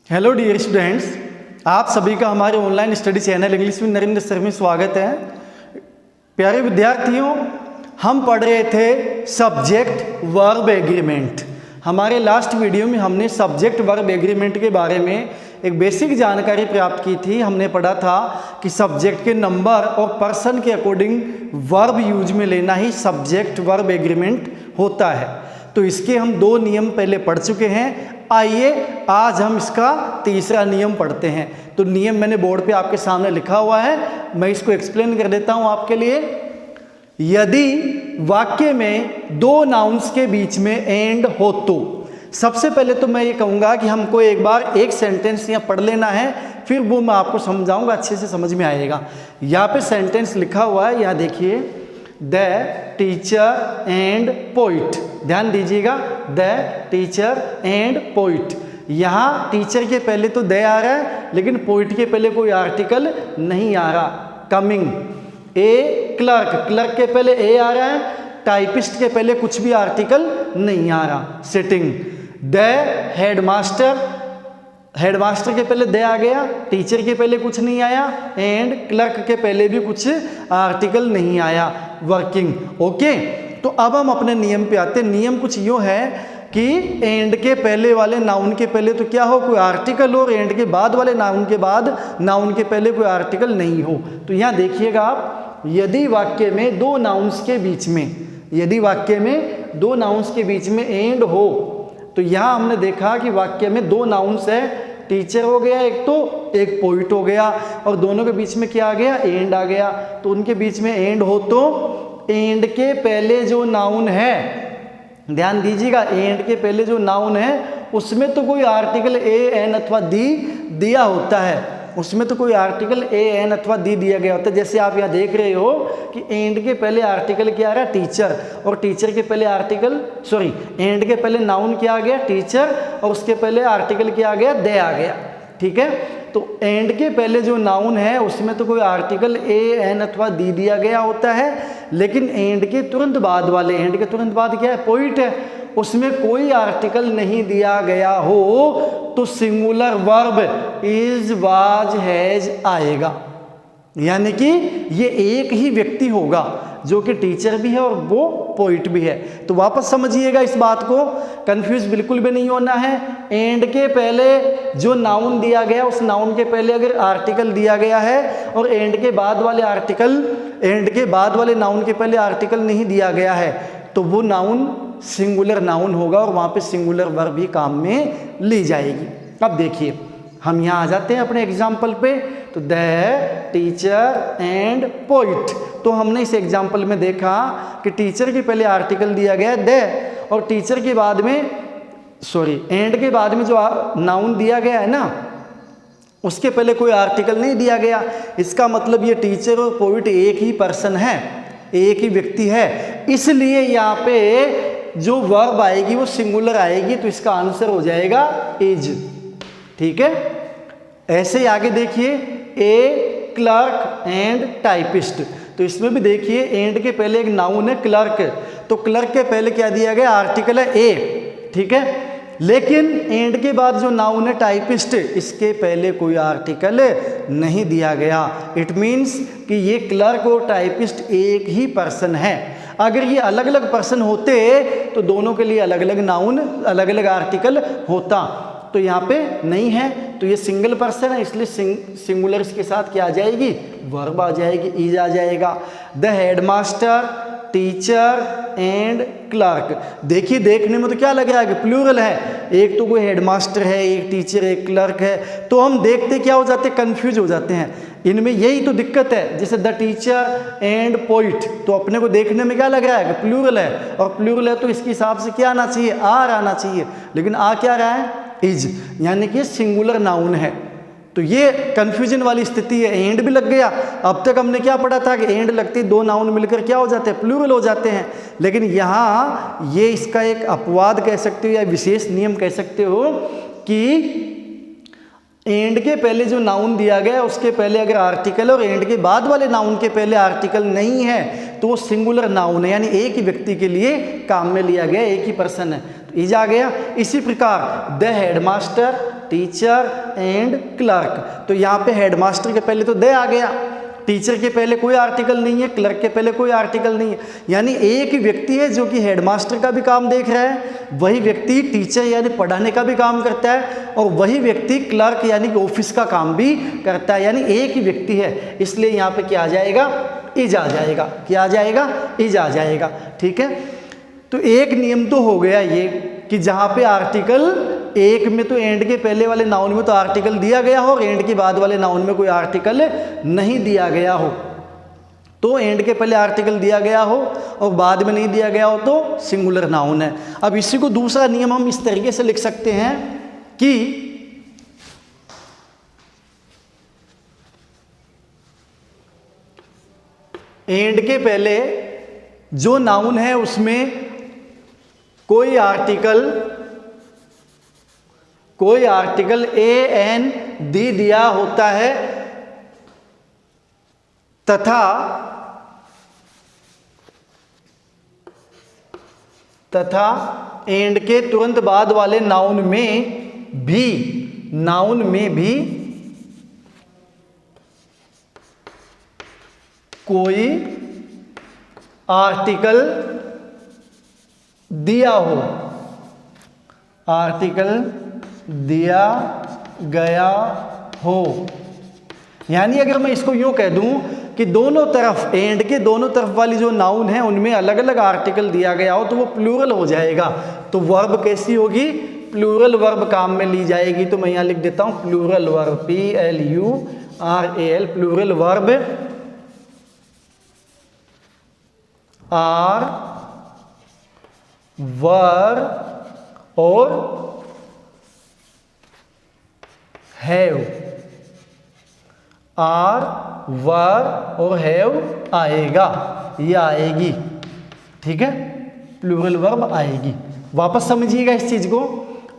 Hello dear students, आप सभी का हमारे online study channel English with Narendra sir में स्वागत है। प्यारे विद्यार्थियों, हम पढ़ रहे थे सब्जेक्ट वर्ब एग्रीमेंट। हमारे लास्ट वीडियो में हमने सब्जेक्ट वर्ब एग्रीमेंट के बारे में एक बेसिक जानकारी प्राप्त की थी। हमने पढ़ा था कि सब्जेक्ट के नंबर और पर्सन के अकॉर्डिंग वर्ब यूज में लेना ही सब्जेक्ट वर्ब एग्रीमेंट होता है। तो इसके हम दो नियम पहले पढ़ चुके हैं। आइए आज हम इसका तीसरा नियम पढ़ते हैं। तो नियम मैंने बोर्ड पे आपके सामने लिखा हुआ है, मैं इसको एक्सप्लेन कर देता हूं आपके लिए। यदि वाक्य में दो नाउन्स के बीच में एंड हो तो सबसे पहले तो मैं ये कहूँगा कि हमको एक बार एक सेंटेंस यहाँ पढ़ लेना है, फिर वो मैं आपको समझाऊंगा, अच्छे से समझ में आएगा। यहाँ पे सेंटेंस लिखा हुआ है, यहाँ देखिए, द टीचर एंड पोइट। ध्यान दीजिएगा, द टीचर एंड पोइट। यहाँ टीचर के पहले तो द आ रहा है, लेकिन पोइट के पहले कोई आर्टिकल नहीं आ रहा। कमिंग, ए क्लर्क, क्लर्क के पहले ए आ रहा है, टाइपिस्ट के पहले कुछ भी आर्टिकल नहीं आ रहा। सिटिंग, द हेडमास्टर, हेडमास्टर के पहले द आ गया, टीचर के पहले कुछ नहीं आया, एंड क्लर्क के पहले भी कुछ आर्टिकल नहीं आया। Working, okay. तो अब हम अपने नियम पे आते हैं। नियम कुछ यूँ है कि एंड के पहले वाले नाउन के पहले तो क्या हो, कोई आर्टिकल हो, और एंड के बाद वाले नाउन के बाद नाउन के पहले कोई आर्टिकल नहीं हो। तो यहाँ देखिएगा आप, यदि वाक्य में दो नाउन्स के बीच में, यदि वाक्य में दो नाउन्स के बीच में एंड हो, तो यहाँ हमने देखा कि वाक्य में दो नाउन्स है, टीचर हो गया एक तो, एक पोइट हो गया, और दोनों के बीच में क्या आ गया, एंड आ गया। तो उनके बीच में एंड हो तो एंड के पहले जो नाउन है, ध्यान दीजिएगा, एंड के पहले जो नाउन है उसमें तो कोई आर्टिकल ए एन अथवा दी दिया होता है, उसमें तो कोई आर्टिकल ए एन अथवा दी दिया गया होता है। जैसे आप यहाँ देख रहे हो कि एंड के पहले आर्टिकल क्या आ रहा है, टीचर, और टीचर के पहले आर्टिकल, सॉरी, एंड के पहले नाउन क्या आ गया, टीचर, और उसके पहले आर्टिकल क्या आ गया, दे आ गया। ठीक है, तो एंड के पहले जो नाउन है उसमें तो कोई आर्टिकल ए एन अथवा दी दिया गया होता है, लेकिन एंड के तुरंत बाद वाले, एंड के तुरंत बाद क्या है, पोइट है, उसमें कोई आर्टिकल नहीं दिया गया हो तो singular verb is, was, has आएगा। यानी कि ये एक ही व्यक्ति होगा जो कि टीचर भी है और वो पोइट भी है। तो वापस समझिएगा इस बात को, कंफ्यूज बिल्कुल भी नहीं होना है। एंड के पहले जो नाउन दिया गया उस नाउन के पहले अगर आर्टिकल दिया गया है और एंड के बाद वाले आर्टिकल, एंड के बाद वाले नाउन के पहले आर्टिकल नहीं दिया गया है, तो वो नाउन सिंगुलर नाउन होगा और वहाँ पे सिंगुलर वर्ब भी काम में ली जाएगी। अब देखिए, हम यहाँ आ जाते हैं अपने एग्जाम्पल पे। तो द टीचर एंड पोइट, तो हमने इस एग्जाम्पल में देखा कि टीचर के पहले आर्टिकल दिया गया है द, और टीचर के बाद में, सॉरी, एंड के बाद में जो नाउन दिया गया है ना, उसके पहले कोई आर्टिकल नहीं दिया गया। इसका मतलब ये टीचर और पोइट एक ही पर्सन है, एक ही व्यक्ति है, इसलिए यहाँ पे जो वर्ब आएगी वो सिंगुलर आएगी। तो इसका आंसर हो जाएगा इज। ठीक है, ऐसे ही आगे देखिए, ए क्लर्क एंड टाइपिस्ट। तो इसमें भी देखिए, एंड के पहले एक नाउन है क्लर्क, तो क्लर्क के पहले क्या दिया गया, आर्टिकल है ए। ठीक है, लेकिन एंड के बाद जो नाउन है टाइपिस्ट, इसके पहले कोई आर्टिकल नहीं दिया गया। इट मीन्स कि ये क्लर्क और टाइपिस्ट एक ही पर्सन है। अगर ये अलग अलग पर्सन होते तो दोनों के लिए अलग अलग नाउन, अलग अलग आर्टिकल होता, तो यहाँ पे नहीं है। तो ये सिंगल पर्सन है, इसलिए सिंगुलर के साथ क्या आ जाएगी, वर्ब आ जाएगी, इज आ जाएगा। The headmaster, teacher and clerk. देखिए, देखने में तो क्या लग रहा है कि प्लूरल है, एक तो कोई हेडमास्टर है, एक टीचर, एक क्लर्क है, तो हम देखते क्या हो जाते हैं, कंफ्यूज हो जाते हैं। इनमें यही तो दिक्कत है। जैसे द टीचर एंड पोइट, तो अपने को देखने में क्या लग रहा है कि प्लूरल है, और प्लूरल है तो इसके हिसाब से क्या आना चाहिए, आर आना चाहिए, लेकिन आ क्या रहा है, इज, यानी कि सिंगुलर नाउन है। तो ये कंफ्यूजन वाली स्थिति है, एंड भी लग गया। अब तक हमने क्या पढ़ा था कि एंड लगती दो नाउन मिलकर क्या हो जाते हैं, प्लूरल हो जाते हैं, लेकिन यहाँ ये इसका एक अपवाद कह सकते हो या विशेष नियम कह सकते हो कि एंड के पहले जो नाउन दिया गया उसके पहले अगर आर्टिकल और एंड के बाद वाले नाउन के पहले आर्टिकल नहीं है तो वो सिंगुलर नाउन है, यानी एक ही व्यक्ति के लिए काम में लिया गया, एक ही पर्सन है। इज आ गया। इसी प्रकार the headmaster, teacher and clerk, तो यहाँ पे हेडमास्टर के पहले तो द आ गया, टीचर के पहले कोई आर्टिकल नहीं है, क्लर्क के पहले कोई आर्टिकल नहीं है, यानी एक ही व्यक्ति है जो कि हेडमास्टर का भी काम देख रहा है, वही व्यक्ति टीचर यानी पढ़ाने का भी काम करता है, और वही व्यक्ति क्लर्क यानी कि ऑफिस का काम भी करता है, यानी एक ही व्यक्ति है। इसलिए यहाँ पे क्या आ जाएगा, इज आ जाएगा। क्या आ जाएगा, इज आ जाएगा। ठीक है, तो एक नियम तो हो गया ये कि जहाँ पे आर्टिकल एक में तो एंड के पहले वाले नाउन में तो आर्टिकल दिया गया हो और एंड के बाद वाले नाउन में कोई आर्टिकल नहीं दिया गया हो, तो एंड के पहले आर्टिकल दिया गया हो और बाद में नहीं दिया गया हो तो सिंगुलर नाउन है। अब इसी को दूसरा नियम हम इस तरीके से लिख सकते हैं कि एंड के पहले जो नाउन है उसमें कोई आर्टिकल ए एन दी दिया होता है तथा एंड के तुरंत बाद वाले नाउन में भी कोई आर्टिकल दिया गया हो। यानी अगर मैं इसको यूं कह दूं कि दोनों तरफ, एंड के दोनों तरफ वाली जो नाउन है उनमें अलग अलग आर्टिकल दिया गया हो तो वो प्लूरल हो जाएगा। तो वर्ब कैसी होगी, प्लूरल वर्ब काम में ली जाएगी। तो मैं यहां लिख देता हूं plural verb, PLURAL, plural verb are, were और हैव, आर, वर और हैव आएगा, ये आएगी। ठीक है, प्लूरल वर्ब आएगी। वापस समझिएगा इस चीज को।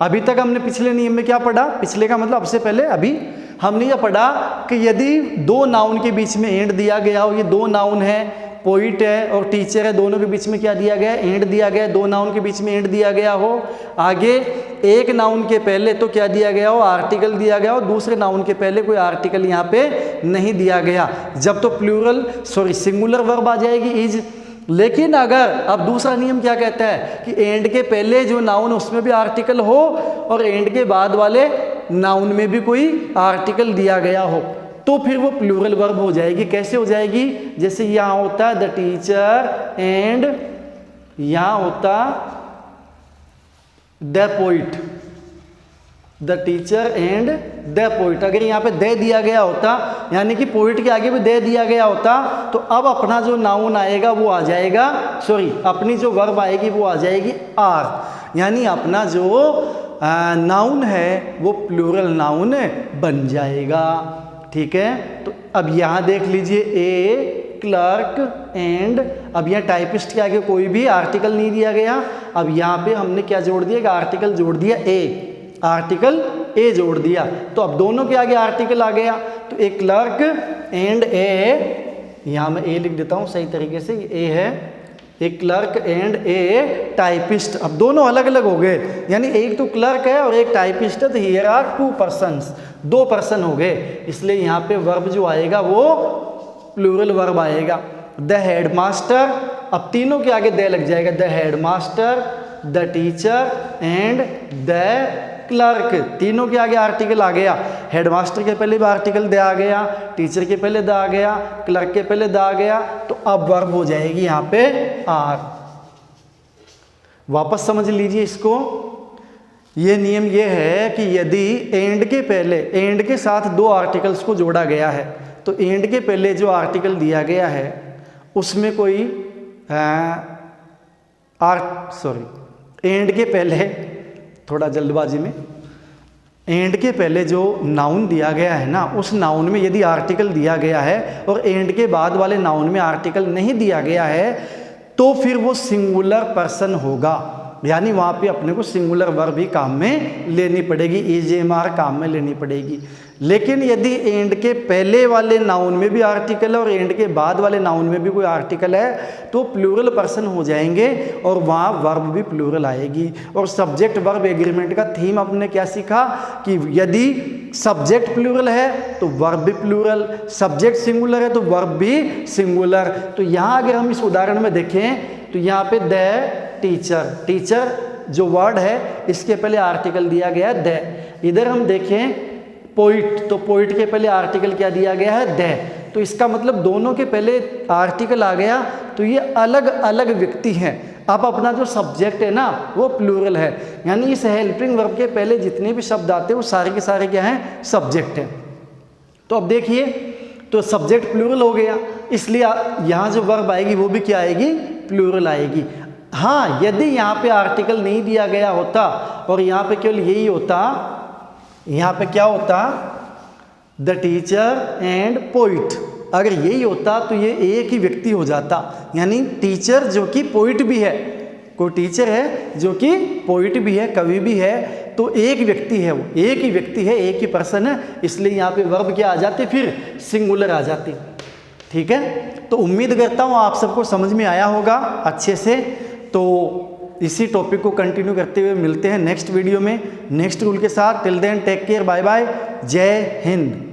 अभी तक हमने पिछले नियम में क्या पढ़ा, पिछले का मतलब अब से पहले, अभी हमने यह पढ़ा कि यदि दो नाउन के बीच में एंड दिया गया हो, ये दो नाउन है, पोइट है और टीचर है, दोनों के बीच में क्या दिया गया है, एंड दिया गया है, दो नाउन के बीच में एंड दिया गया हो, आगे एक नाउन के पहले तो क्या दिया गया हो, आर्टिकल दिया गया हो, दूसरे नाउन के पहले कोई आर्टिकल यहाँ पे नहीं दिया गया, जब तो सिंगुलर वर्ब आ जाएगी इज। लेकिन अगर अब दूसरा नियम क्या कहता है कि एंड के पहले जो नाउन उसमें भी आर्टिकल हो और एंड के बाद वाले नाउन में भी कोई आर्टिकल दिया गया हो, तो फिर वो प्लूरल वर्ब हो जाएगी। कैसे हो जाएगी, जैसे यहां होता है द टीचर एंड यहां होता the poet, the teacher and the poet. अगर यहाँ पे दे दिया गया होता, यानी कि पोइट के आगे भी दे दिया गया होता, तो अब अपना जो नाउन आएगा वो आ जाएगा, अपनी जो वर्ब आएगी वो आ जाएगी आर, यानी अपना जो नाउन है वो प्लूरल नाउन बन जाएगा। ठीक है, तो अब यहाँ देख लीजिए ए क्लर्क एंड, अब यहाँ टाइपिस्ट के आगे कोई भी आर्टिकल नहीं दिया गया। अब यहाँ पे हमने क्या जोड़ दिया कि आर्टिकल जोड़ दिया आर्टिकल ए जोड़ दिया, तो अब दोनों के आगे आर्टिकल आ गया। तो ए क्लर्क एंड ए, यहाँ मैं ए लिख देता हूँ सही तरीके से, ए है ए क्लर्क एंड ए टाइपिस्ट। अब दोनों अलग अलग हो गए, यानी एक तो क्लर्क है और एक टाइपिस्ट है, तो हियर आर 2 पर्सन्स, 2 पर्सन हो गए। इसलिए यहाँ पे वर्ब जो आएगा वो प्लूरल वर्ब आएगा। द हेडमास्टर, अब तीनों के आगे द लग जाएगा, the headmaster, the teacher and the clerk, तीनों के आगे आर्टिकल आ गया। हेडमास्टर के पहले भी आर्टिकल द आ गया, टीचर के पहले द आ गया, क्लर्क के पहले द आ गया, तो अब वर्ब हो जाएगी यहाँ पे आर। वापस समझ लीजिए इसको। ये नियम ये है कि यदि एंड के पहले, एंड के साथ 2 आर्टिकल्स को जोड़ा गया है, तो एंड के पहले जो आर्टिकल दिया गया है उसमें कोई एंड के पहले, थोड़ा जल्दबाजी में, एंड के पहले जो नाउन दिया गया है ना, उस नाउन में यदि आर्टिकल दिया गया है और एंड के बाद वाले नाउन में आर्टिकल नहीं दिया गया है, तो फिर वो सिंगुलर पर्सन होगा, यानी वहाँ पे अपने को सिंगुलर वर्ब ही काम में लेनी पड़ेगी, EJMR काम में लेनी पड़ेगी। लेकिन यदि एंड के पहले वाले नाउन में भी आर्टिकल है और एंड के बाद वाले नाउन में भी कोई आर्टिकल है तो प्लूरल पर्सन हो जाएंगे और वहाँ वर्ब भी प्लूरल आएगी। और सब्जेक्ट वर्ब एग्रीमेंट का थीम आपने क्या सीखा कि यदि सब्जेक्ट प्लूरल है तो वर्ब भी प्लूरल, सब्जेक्ट सिंगुलर है तो वर्ब भी सिंगुलर। तो यहाँ अगर हम इस उदाहरण में देखें तो यहाँ पे द टीचर, टीचर जो वर्ड है इसके पहले आर्टिकल दिया गया है द। इधर हम देखें पोइट, तो पोइट के पहले आर्टिकल क्या दिया गया है द। तो इसका मतलब दोनों के पहले आर्टिकल आ गया तो ये अलग अलग व्यक्ति हैं। अब अपना जो सब्जेक्ट है ना वो प्लूरल है, यानी इस हेल्पिंग वर्ब के पहले जितने भी शब्द आते हैं वो सारे के सारे क्या हैं, सब्जेक्ट हैं। तो अब देखिए तो सब्जेक्ट प्लूरल हो गया, इसलिए यहाँ जो वर्ब आएगी वो भी क्या आएगी, प्लूरल आएगी। हाँ, यदि यहाँ पे आर्टिकल नहीं दिया गया होता और यहाँ पे केवल यही होता, यहाँ पे क्या होता, द टीचर एंड पोइट, अगर यही होता तो ये एक ही व्यक्ति हो जाता, यानी टीचर जो कि पोइट भी है, कोई टीचर है जो कि पोइट भी है, कवि भी है, तो एक व्यक्ति है, वो एक ही व्यक्ति है, एक ही पर्सन है, इसलिए यहाँ पे वर्ब क्या आ जाते, फिर सिंगुलर आ जाती। ठीक है, तो उम्मीद करता हूँ आप सबको समझ में आया होगा अच्छे से। तो इसी टॉपिक को कंटिन्यू करते हुए मिलते हैं नेक्स्ट वीडियो में नेक्स्ट रूल के साथ। Till then take care, bye bye, जय हिंद।